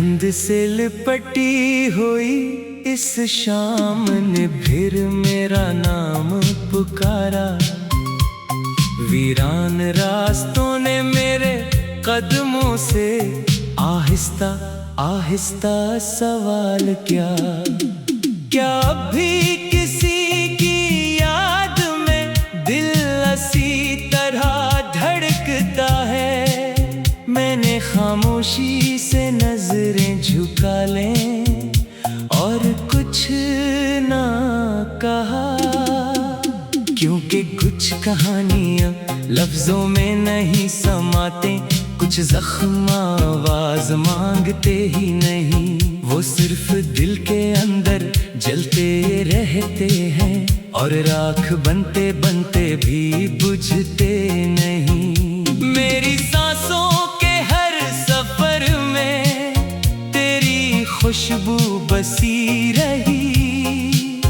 धुंध से लिपटी हुई इस शाम ने फिर मेरा नाम पुकारा। वीरान रास्तों ने मेरे कदमों से आहिस्ता आहिस्ता सवाल किया, क्या अभी किसी की याद में दिल इसी तरह धड़कता है। मैंने खामोशी से नजरें झुका लें और कुछ ना कहा, क्योंकि कुछ कहानियां लफ्जों में नहीं समाते, कुछ जख्म आवाज मांगते ही नहीं, वो सिर्फ दिल के अंदर जलते रहते हैं और राख बनते बनते भी बुझते नहीं। मेरी सांसों के हर सफर में तेरी खुशबू बसी रही,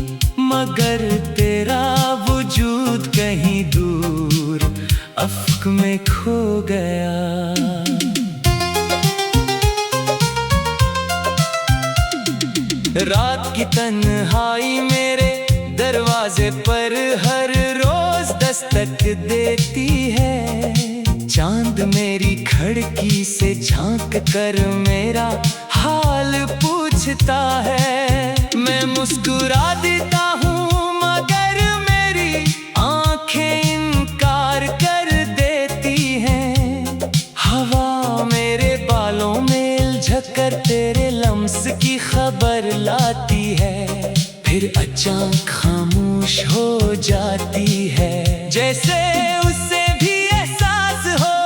मगर तेरा वजूद कहीं दूर अफ्क में खो गया। रात की तन्हाई मेरे दरवाजे पर हर रोज दस्तक देती है। चांद मेरी खिड़की से झांक कर मेरा हाल पूछता है। मैं मुस्कुरा देता हूँ मगर मेरी आंखें इनकार कर देती हैं। हवा मेरे बालों में उलझक कर तेरे लम्स की खबर लाती है, फिर अचानक खामोश हो जाती है। जैसे उससे भी एहसास हो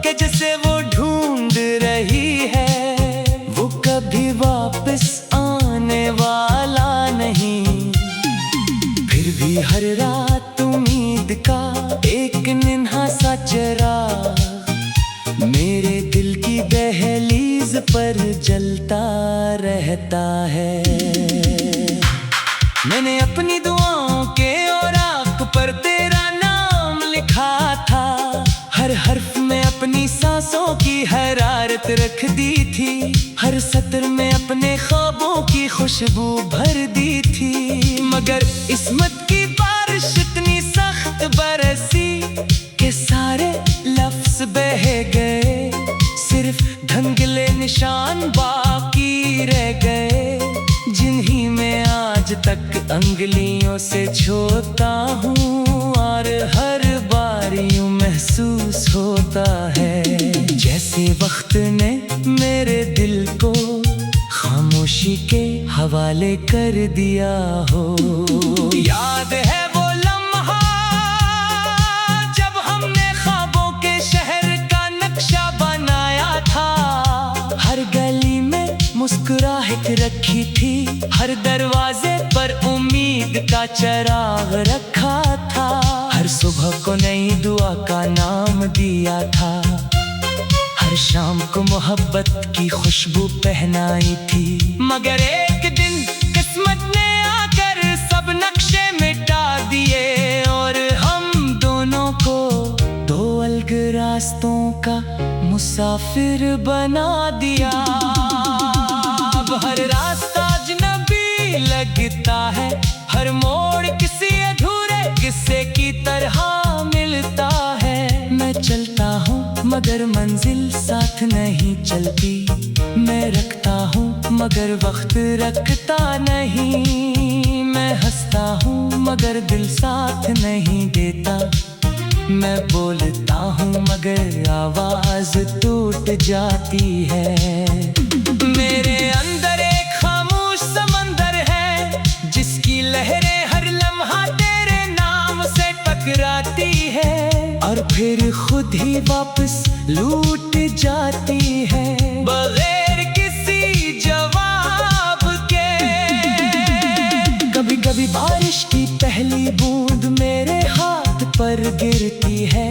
कि जैसे वो ढूंढ रही है, वो कभी वापस आने वाला नहीं। फिर भी हर रात उम्मीद का एक नन्हा सा चिराग मेरे दिल की दहलीज पर जलता रहता है। मैंने अपनी दुआओं के औराक पर तेरा नाम लिखा था, हर हर्फ में अपनी सांसों की हरारत रख दी थी, हर सत्र में अपने ख्वाबों की खुशबू भर दी थी। मगर किस्मत की बारिश इतनी सख्त बरसी कि सारे लफ्ज बह गए, सिर्फ धुंधले निशान बाकी रह गए, जिन्हीं में आज तक अंगुलियों से छूता हूँ और हर बार यूं महसूस होता है जैसे वक्त ने मेरे दिल को खामोशी के हवाले कर दिया हो। याद है वो लम्हा जब हमने ख्वाबों के शहर का नक्शा बनाया था, हर गली में मुस्कुराहट रखी थी, हर दरवाजे पर उम्मीद का चिराग रखा था, हर सुबह को नई दुआ का नाम दिया था, हर शाम को मोहब्बत की खुशबू पहनाई थी। मगर एक दिन किस्मत ने आकर सब नक्शे मिटा दिए और हम दोनों को दो अलग रास्तों का मुसाफिर बना दिया। अब हर रास्ता अजनबी लगता है, हर मोड़ किसी अधूरे किस्से की तरह मिलता है। मैं चलता हूँ मगर मंजिल साथ नहीं चलती, मैं रखता हूँ मगर वक्त रखता नहीं, मैं हंसता हूँ मगर दिल साथ नहीं देता, मैं बोलता हूँ मगर आवाज टूट जाती है। मेरे अंदर एक खामोश समंदर है जिसकी लहरें हर लम्हा तेरे नाम से टकराती है और फिर खुद ही वापस लूट जाती है बगैर किसी जवाब के। कभी कभी बारिश की पहली बूंद मेरे हाथ पर गिरती है,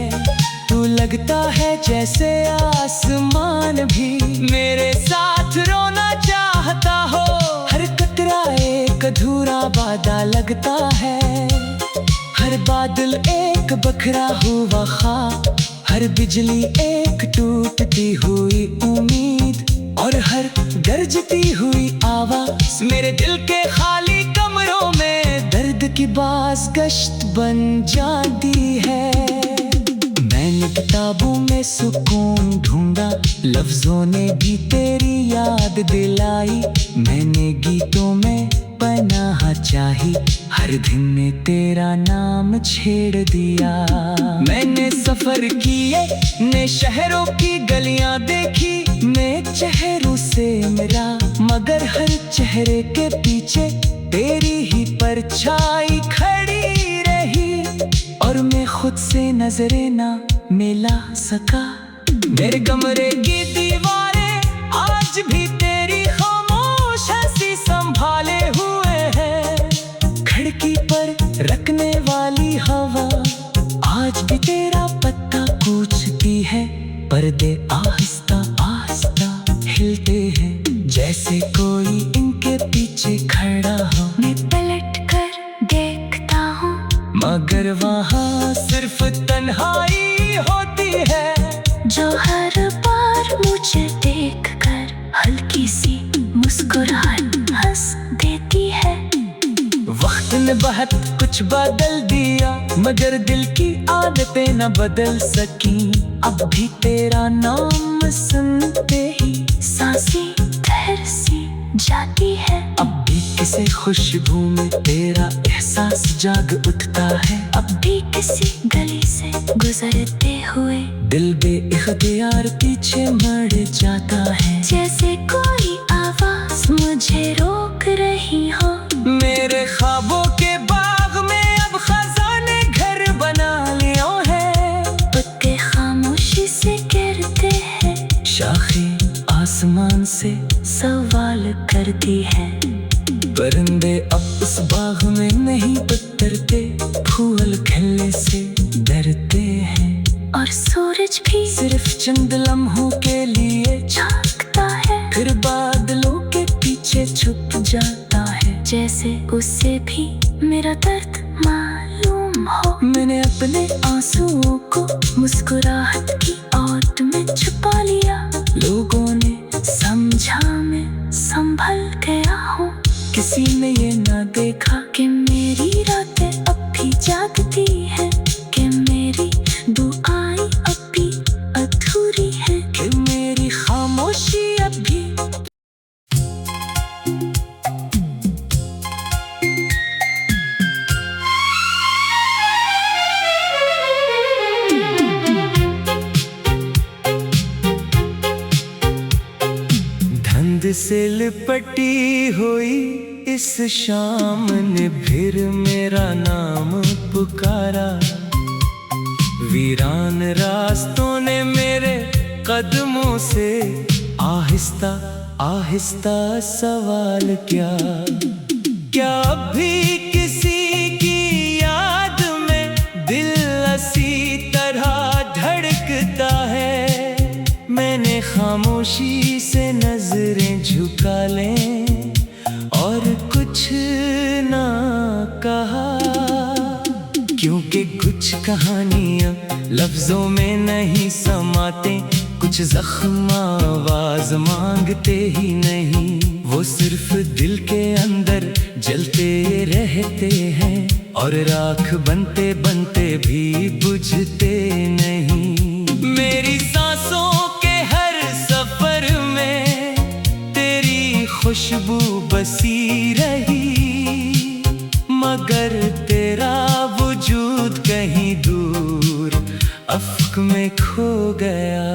तो लगता है जैसे आसमान भी मेरे साथ रोना चाहता हो। हर कतरा एक अधूरा वादा लगता है, हर बादल एक बखरा हुआ ख्वाब, हर बिजली एक टूटती हुई उम्मीद और हर गरजती हुई आवाज मेरे दिल के खाली कमरों में दर्द की बाज गश्त बन जाती है। मैंने किताबों में सुकून ढूंढा, लफ्जों ने भी तेरी याद दिलाई। मैंने गीतों में पनाह चाही, हर दिन में तेरा नाम छेड़ दिया। मैंने सफर किए ने शहरों की गलियां देखी, मैं चेहरों से मिला मगर हर चेहरे के पीछे तेरी ही परछाई खड़ी रही। और मैं खुद से नजरें ना मिला सका। मेरे कमरे की दीवारें आज भी तेरी खामोश हंसी संभाले हुए हैं। खिड़की पर रखने वाली हवा आज भी तेरा पत्ता कूचती है। पर्दे आहिस्ता आहिस्ता हिलते हैं जैसे कोई इनके पीछे खड़ा हो। मैं पलट कर देखता हूँ मगर वहाँ सिर्फ तन्हाई होती है, जो हर बार मुझे देखकर हल्की सी मुस्कुराहट हंस देती है। वक्त ने बहुत कुछ बदल दिया मगर दिल की आदतें न बदल सकी। अब भी तेरा नाम सुनते ही सांसें ठहर सी जाती है। अब भी किसी खुशबू में तेरा एहसास जाग उठता है। अब भी किसी गली से गुजरते हुए दिल बेइख्तियार पीछे मुड़ जाता है। जैसे कोई आवाज मुझे रोक रही हो। मेरे ख्वाबों के बाग में अब खजाने घर बना लियो है। पत्ते खामोशी से गिरते हैं, शाखें आसमान से सवाल करती है। परिंदे अब उस बाग में नहीं उतरते, फूल खिलने से डरते हैं। और सूरज भी सिर्फ चंद लम्हों के लिए झांकता है, फिर बादलों के पीछे छुप जाता है। जैसे उसे भी मेरा दर्द मालूम हो। मैंने अपने आंसुओं को मुस्कुराहट की ओट में छुपा लिया। लोगों ने समझा मैं संभल गया हूँ। किसी ने ये ना देखा कि मेरी रातें अब भी जागती है, कि मेरी दुआएं अब भी अधूरी है, कि मेरी खामोशी अब भी। धुंध से लिपटी हुई इस शाम ने फिर मेरा नाम पुकारा। वीरान रास्तों ने मेरे कदमों से आहिस्ता आहिस्ता सवाल किया। क्या अभी किसी की याद में दिल इसी तरह धड़कता है? मैंने खामोशी से नजरें झुका लें और कुछ ना कहा, क्योंकि कुछ कहानियां लफ्जों में नहीं समाते। कुछ जख्म आवाज मांगते ही नहीं, वो सिर्फ दिल के अंदर जलते रहते हैं और राख बनते बनते भी बुझते नहीं। मेरी सांसों के हर सफर में तेरी खुशबू बसी रही, मगर तेरा वजूद कहीं दूर अफ्क में खो गया।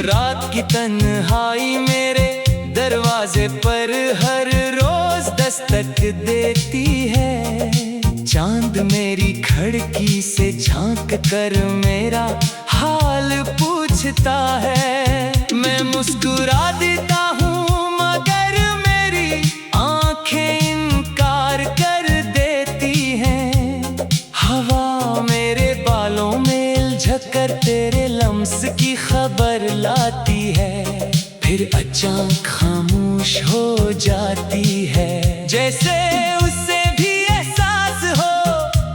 रात की तन्हाई मेरे दरवाजे पर हर रोज दस्तक देती है। चांद मेरी खिड़की से झांक कर मेरा हाल पूछता है। मैं मुस्कुरा देता हूँ मगर मेरी आंखें इनकार कर देती हैं। हवा मेरे बालों में उलझक कर तेरे लम्स की खबर लाती है, फिर अचानक खामोश हो जाती है। जैसे उससे भी एहसास हो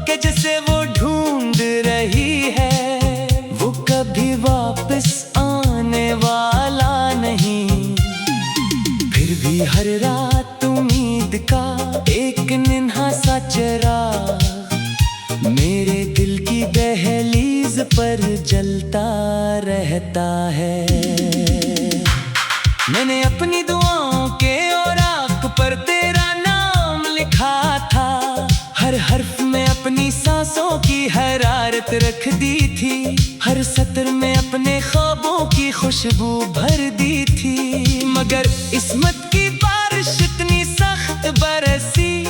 कि जिसे वो ढूंढ रही है वो कभी चलता रहता है। मैंने अपनी दुआओं के औराक पर तेरा नाम लिखा था, हर हर्फ में अपनी सांसों की हरारत रख दी थी, हर सत्र में अपने ख्वाबों की खुशबू भर दी थी। मगर किस्मत की बारिश इतनी सख्त बरसी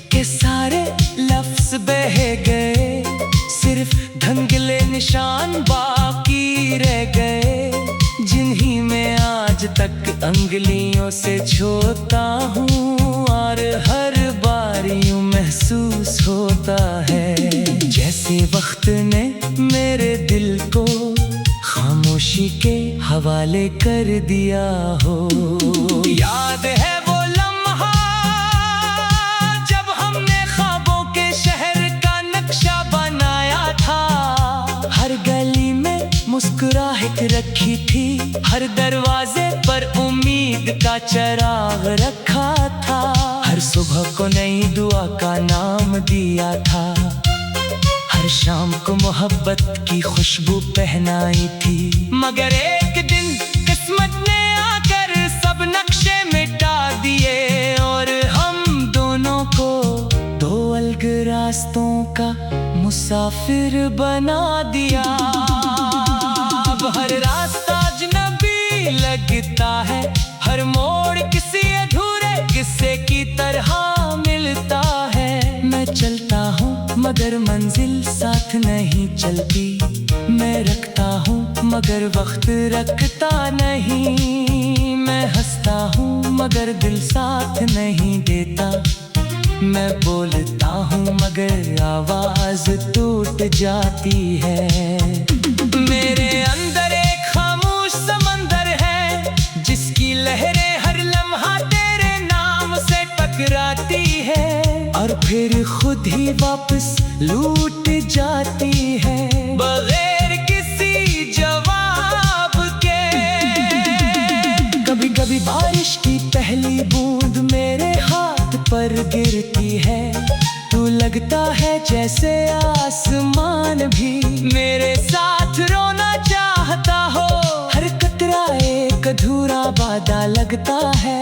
कि सारे लफ्ज बह गए, सिर्फ धुंधले निशान बाकी रह गए, जिन्हीं में आज तक अंगुलियों से छूता हूँ और हर बार यूं महसूस होता है जैसे वक्त ने मेरे दिल को खामोशी के हवाले कर दिया हो। याद है वो लम्हा जब हमने ख्वाबों के शहर का नक्शा बनाया था, हर गली में मुस्कुराहट रखी थी, हर दरवाजे पर उम्मीद का चिराग रखा था, हर सुबह को नई दुआ का नाम दिया था, हर शाम को मोहब्बत की खुशबू पहनाई थी। मगर एक दिन किस्मत ने आकर सब नक्शे मिटा दिए और हम दोनों को दो अलग रास्तों का मुसाफिर बना दिया। अब हर रास्ता अजनबी लगता है, हर मोड़ किसी अधूरे किस्से की तरह मिलता है। मैं चलता हूँ मगर मंजिल साथ नहीं चलती, मैं रखता हूँ मगर वक्त रखता नहीं, मैं हंसता हूँ मगर दिल साथ नहीं देता, मैं बोलता हूँ मगर आवाज टूट जाती है। मेरे अंदर एक खामोश समंदर है जिसकी लहरें हर लम्हा तेरे नाम से टकराती है और फिर खुद ही वापस लूट जाती है बगैर किसी जवाब के। कभी कभी बारिश की पहली बूंद मेरे हाथ पर गिरती है, तो लगता है जैसे आसमान भी मेरे साथ रोना चाहता हो। हर कतरा एक अधूरा वादा लगता है,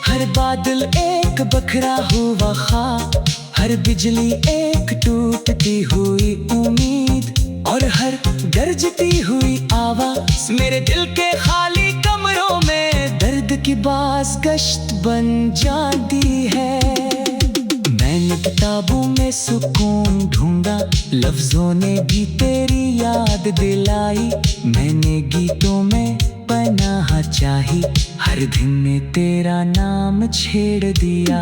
हर बादल एक बखरा हुआ ख्वाब, हर बिजली एक टूटती हुई उम्मीद और हर गरजती हुई आवाज मेरे दिल के खाली कमरों में दर्द की बाज़ गश्त बन जाती है। मैंने किताबों में सुकून ढूंढा, लफ्जों ने भी तेरी याद दिलाई, मैंने गीतों में पनाह चाही, हर दिन ने तेरा नाम छेड़ दिया।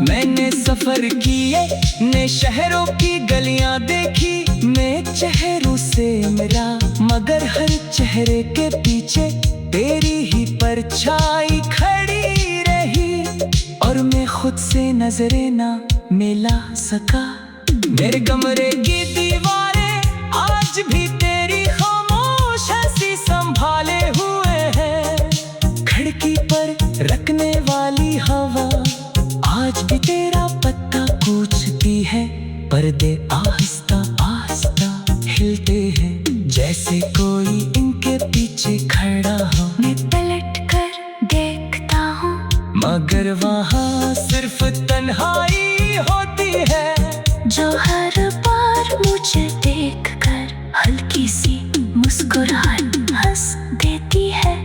मैंने सफर किए ने शहरों की गलियां देखी, मैं चेहरों से मिला मगर हर चेहरे के पीछे तेरी ही परछाई खड़ी रही और मैं खुद से नजरें ना मिला सका। मेरे कमरे की दीवारें आज भी तेरी खामोश हंसी संभाले हुए हैं, खिड़की पर रखने वाली हवा आज भी तेरा पत्ता कूचती है, पर्दे आहिस्ता आहिस्ता हिलते हैं जैसे कोई इनके पीछे खड़ा हो। मैं पलट कर देखता हूँ मगर वहाँ सिर्फ तन्हाई होती है, जो हर बार मुझे देखकर हल्की सी मुस्कुराहट हंस देती है।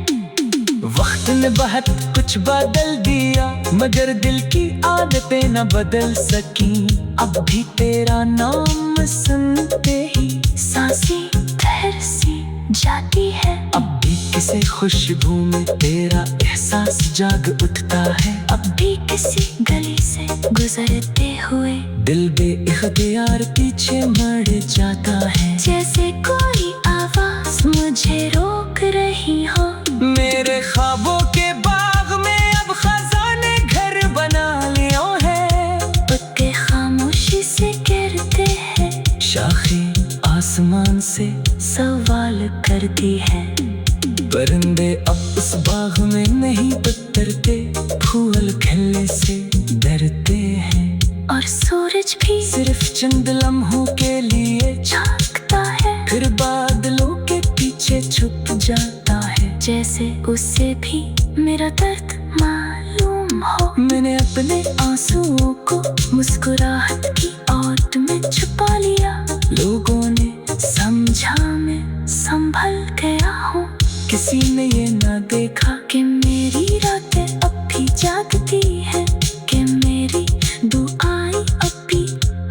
वक्त ने बहुत कुछ बदल दिया मगर दिल की आदतें न बदल सकी, अब भी तेरा नाम सुनते ही सांसें ठहर सी जाती है, अब भी किसी खुशबू में तेरा एहसास जाग उठता है, अब भी किसी गली से गुजरते हुए दिल बेइख्तियार पीछे मुड़ जाता है, जैसे कोई आवाज मुझे रोक रही हो। मेरे ख्वाबों के बाग में अब खजाने घर बना लियो है, पत्ते खामोशी से गिरते हैं, शाखें आसमान से सवाल करती है। परिंदे अब उस बाग में नहीं उतरते, फूल खिलने से डरते हैं और सूरज भी सिर्फ चंद लम्हों के लिए झांकता है, फिर बादलों से उसे भी मेरा दर्द मालूम हो। मैंने अपने आंसुओं को मुस्कुराहट की ओट में छुपा लिया। लोगों ने समझा मैं संभल गया हूँ। किसी ने ये ना देखा कि मेरी रातें अब भी जागती हैं, कि मेरी दुआएं अब भी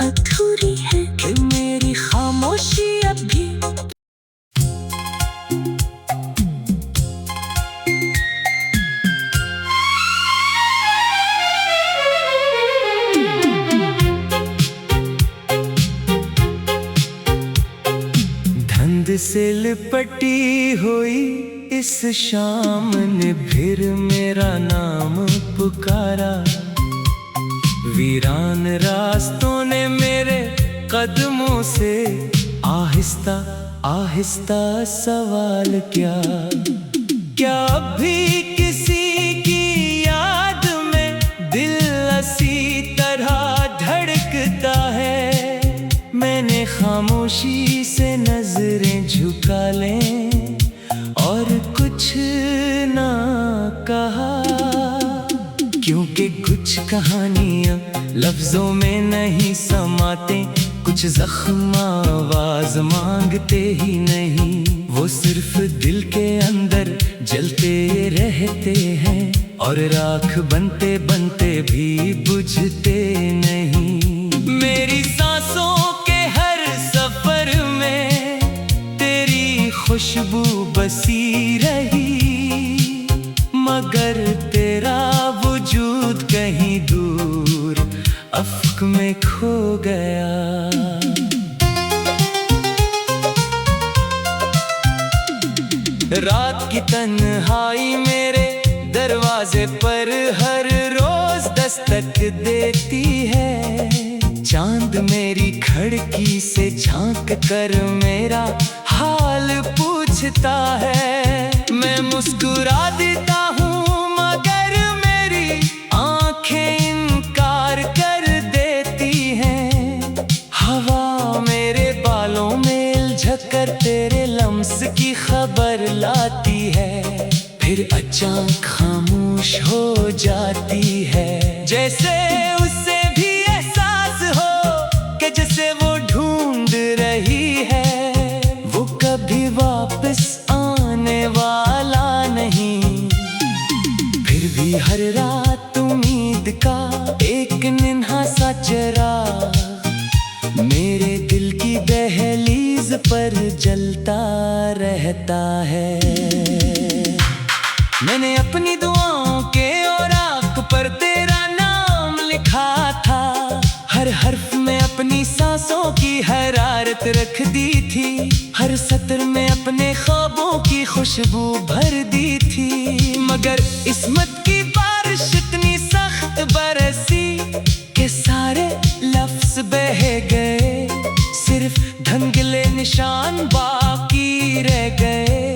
अधूरी हैं, कि मेरी खामोशी अब भी। धुंध से लिपटी हुई इस शाम ने फिर मेरा नाम पुकारा। वीरान रास्तों ने मेरे कदमों से आहिस्ता आहिस्ता सवाल किया, क्या अभी किसी की याद में दिल इसी तरह धड़कता है। मैंने खामोशी से नजरें झुका लें और कुछ ना कहा, क्योंकि कुछ कहानियां लफ्जों में नहीं समाते, कुछ जख्म आवाज मांगते ही नहीं, वो सिर्फ दिल के अंदर जलते रहते हैं और राख बनते बनते भी बुझते नहीं। मेरी सांसों के हर सफर में तेरी खुशबू बसी रही, मगर तेरा वजूद कहीं दूर अफ्क में खो गया। रात की तन्हाई मेरे दरवाजे पर हर रोज दस्तक देती है। चांद मेरी खिड़की से झांक कर मेरा हाल पूछता है। मैं मुस्कुरा देता हूँ मगर मेरी आंखें इनकार कर देती हैं। हवा मेरे बालों में उलझक कर तेरे लम्स की खबर लाती है, फिर अचानक खामोश हो जाती है। जैसे उससे भी एहसास हो कि जैसे वो ढूंढ रही है, वो कभी वापस आने वाला नहीं। फिर भी हर रात उम्मीद का एक नन्हा सा चिराग मेरे दिल की दहलीज पर जलता रहता है। मैंने अपनी दुआओं के औराक पर तेरा नाम लिखा था, हर हर्फ में अपनी सांसों की हरारत रख दी थी, हर सत्र में अपने ख्वाबों की खुशबू भर दी थी। मगर किस्मत की बारिश इतनी सख्त बरसी कि सारे लफ्ज बह गए, सिर्फ धुंधले निशान बाकी रह गए,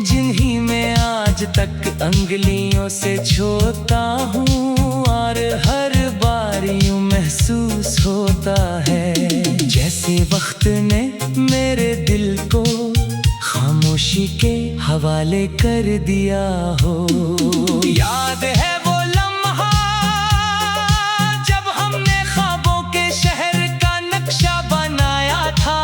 जिन्हीं में आज तक अंगुलियों से छूता हूँ और हर बार यूं महसूस होता है जैसे वक्त ने मेरे दिल को खामोशी के हवाले कर दिया हो। याद है वो लम्हा जब हमने ख्वाबों के शहर का नक्शा बनाया था,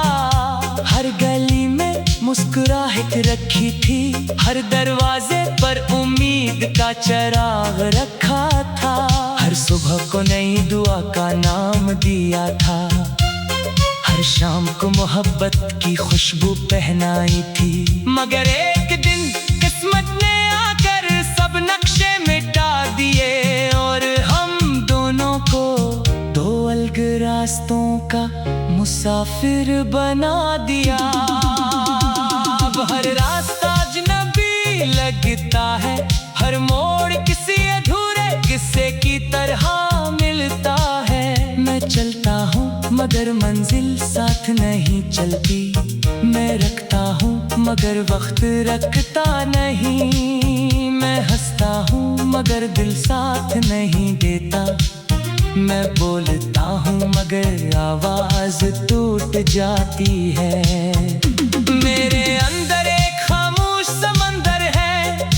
हर गली में मुस्कुराहट रखी थी, हर दरवाजे पर उम्मीद का चिराग रखा था, हर सुबह को नई दुआ का नाम दिया था, हर शाम को मोहब्बत की खुशबू पहनाई थी। मगर एक दिन किस्मत ने आकर सब नक्शे मिटा दिए और हम दोनों को दो अलग रास्तों का मुसाफिर बना दिया। अब हर रास्ता अजनबी लगता है, हर मोड़ किसी अधूरे किस्से की तरह मिलता है। मैं चलता हूँ मगर मंजिल साथ नहीं चलती, मैं रखता हूँ मगर वक्त रखता नहीं, मैं हंसता हूँ मगर दिल साथ नहीं देता, मैं बोलता हूँ मगर आवाज टूट जाती है। मेरे अंदर एक खामोश समंदर है,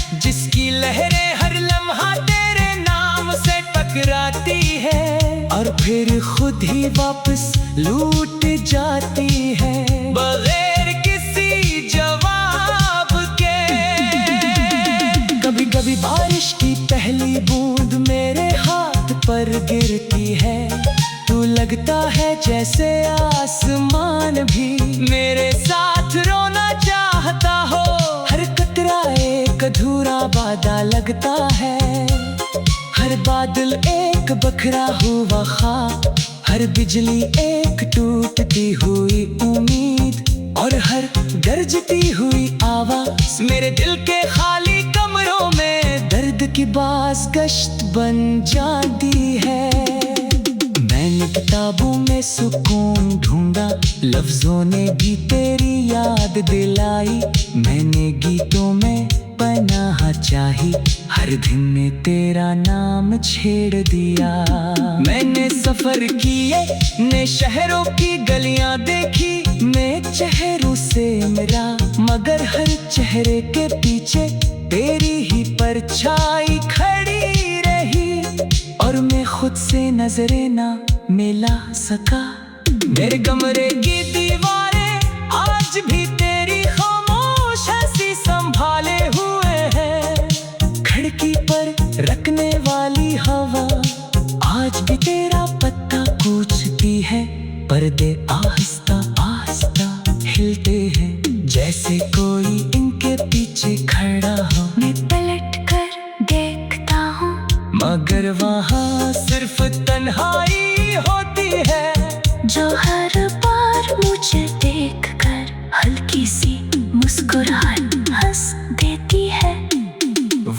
फिर खुद ही वापस लूट जाती है बगैर किसी जवाब के। कभी कभी बारिश की पहली बूंद मेरे हाथ पर गिरती है, तो लगता है जैसे आसमान भी मेरे साथ रोना चाहता हो। हर कतरा एक अधूरा वादा लगता है, हर बादल एक बखरा हुआ ख्वाब, हर बिजली एक टूटती हुई उम्मीद, और हर गरजती हुई आवाज मेरे दिल के खाली कमरों में दर्द की बाज़ गश्त बन जाती है। मैंने किताबों में सुकून ढूंढा, लफ्जों ने भी तेरी याद दिलाई, मैंने गीतों में पनाह चाही, हर दिन ने तेरा नाम छेड़ दिया। मैंने सफर किए ने शहरों की गलियां देखी, मैं चेहरों से मिला, मगर हर चेहरे के पीछे तेरी ही परछाई खड़ी रही, और मैं खुद से नजरें ना मिला सका। मेरे कमरे की दीवारें आज भी तेरी खामोश हंसी संभाले हुए हैं, खिड़की पर रखने वाली हवा आज भी तेरा पत्ता कूचती है, पर्दे आहिस्ता आहिस्ता हिलते हैं जैसे कोई इनके पीछे खड़ा हो। मैं पलट कर देखता हूँ, मगर वहाँ सिर्फ तन्हाई होती है, जो हर बार मुझे देखकर हल्की सी मुस्कुराहट हंस देती है।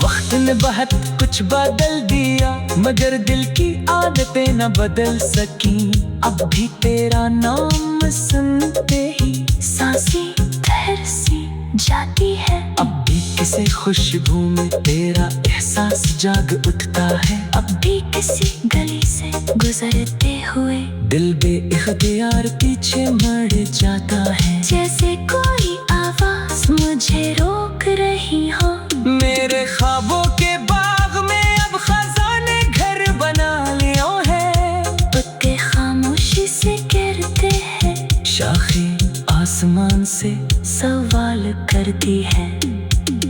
वक्त ने बहुत कुछ बदल दिया, मगर दिल की आदतें न बदल सकी, अब भी तेरा नाम सुनते ही सांसें ठहर सी जाती है, अब भी किसी खुशबू में तेरा एहसास जाग उठता है, अब भी किसी गली से गुजरते हुए दिल बेइख्तियार पीछे मुड़ जाता है, जैसे कोई आवाज मुझे रोक रही हो। मेरे ख्वाबों के बाग में अब खजाने घर बना लियो है, पत्ते खामोशी से गिरते हैं, शाखें आसमान से सवाल करती है,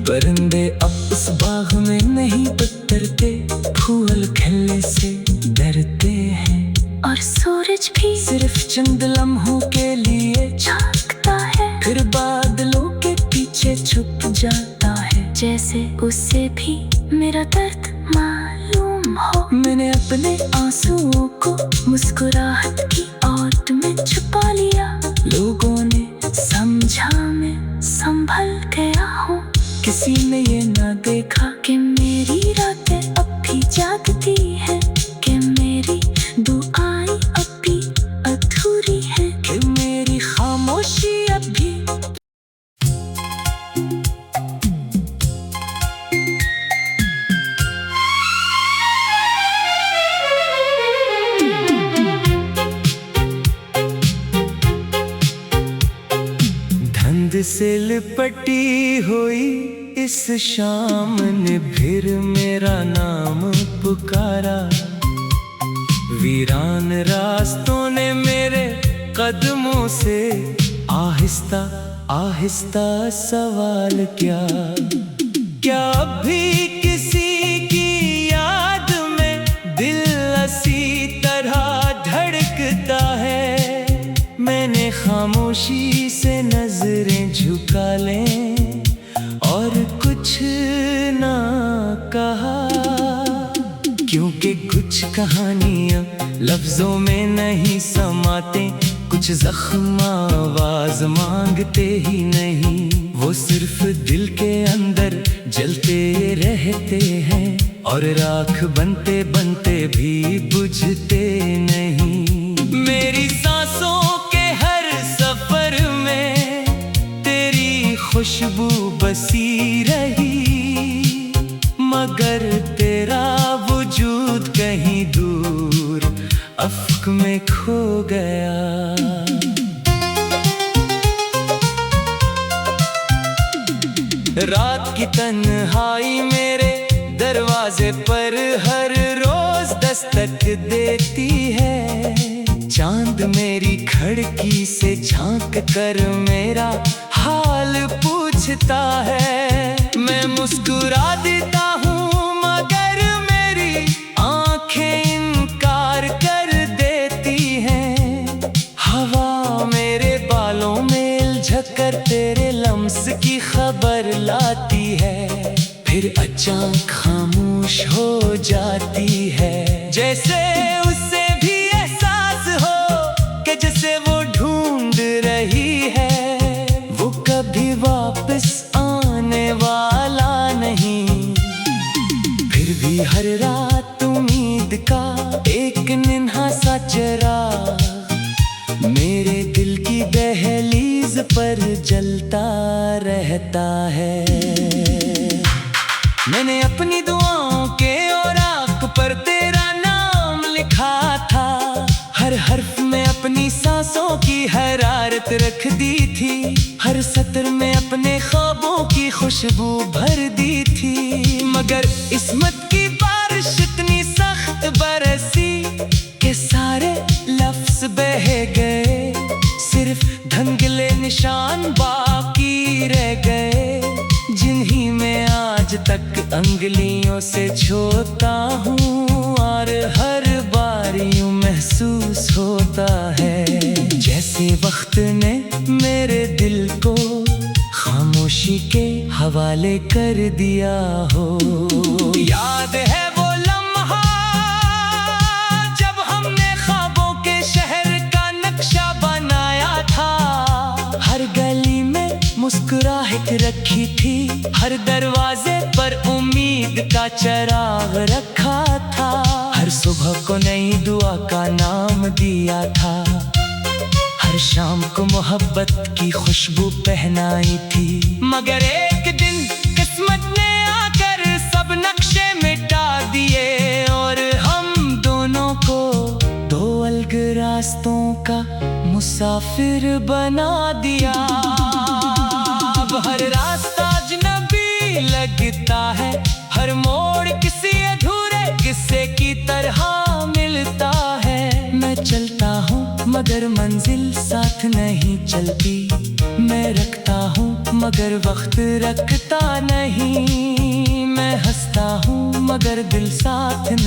परिंदे अब उस बाग में नहीं उतरते, फूल खिलने से डरते हैं, और सूरज भी सिर्फ चंद लम्हों के लिए झांकता है, फिर बादलों के पीछे छुप जाता है, जैसे उसे भी मेरा दर्द मालूम हो। मैंने अपने आंसुओं को मुस्कुराहट की ओट में छुपा लिया, लोगों ने समझा मैं संभल गया हूँ, किसी ने ये ना देखा कि मेरी रातें अब भी जागती है, कि मेरी दुआएं अब भी अधूरी है, कि मेरी खामोशी अब भी। धुंध से लिपटी हुई इस शाम ने फिर मेरा नाम पुकारा, वीरान रास्तों ने मेरे कदमों से आहिस्ता आहिस्ता सवाल किया, क्या अभी किसी की याद में दिल इसी तरह धड़कता है। मैंने खामोशी से नजरें झुका लें और कुछ ना कहा, क्योंकि कुछ कहानियां लफ्जों में नहीं समाते, कुछ जख्म आवाज मांगते ही नहीं, वो सिर्फ दिल के अंदर जलते रहते हैं और राख बनते बनते भी बुझते नहीं। मेरी सांसों के हर सफर में तेरी खुशबू बसी रही, मगर तेरा वजूद कहीं दूर अफ्क में खो गया। रात की तन्हाई मेरे दरवाजे पर हर रोज दस्तक देती है। चांद मेरी खिड़की से झांक कर मेरा हाल पूछता है। मैं मुस्कुरा देता हूँ मगर मेरी आंखें इनकार कर देती हैं। हवा मेरे बालों में उलझक कर तेरे लम्स की खबर लाती है, फिर अचानक खामोश हो जाती है। जैसे उसे भी एहसास हो कि जैसे वो ढूंढ रही है, वो कभी वापस आने वाला नहीं। फिर भी हर रात उम्मीद का एक नन्हा सा चिराग मेरे दिल की दहलीज पर जलता रहता है। मैंने अपनी दुआओं के औराक पर तेरा नाम लिखा था। हर हर्फ में अपनी सांसों की हरारत रख दी थी। हर सत्र में अपने ख्वाबों की खुशबू भर दी थी। मगर किस्मत की बारिश इतनी सख्त बरसी कि सारे लफ्ज बह गए, सिर्फ धंधले निशान बाकी रह गए, जिन्हीं में आज तक अंगुलियों से छूता हूँ। और हर बार यूं महसूस होता है जैसे वक्त ने मेरे दिल को खामोशी के हवाले कर दिया हो। याद है वो लम्हा जब हमने ख्वाबों के शहर का नक्शा बनाया था। हर गली में मुस्कुराहट रखी थी, हर दरवाजे पर उम्मीद का चिराग रखा था। हर सुबह को नई दुआ का नाम दिया था, हर शाम को मोहब्बत की खुशबू पहनाई थी। मगर एक दिन किस्मत ने आकर सब नक्शे मिटा दिए और हम दोनों को दो अलग रास्तों का मुसाफिर बना दिया। अब हर रास्ता अजनबी लगता है, हर मोड़ किसी अधूरे किस्से की तरह मिलता है। मैं चलता हूँ मगर मंजिल साथ नहीं चलती, मैं रखता हूँ मगर वक्त रखता नहीं। मैं हंसता हूँ मगर दिल साथ नहीं।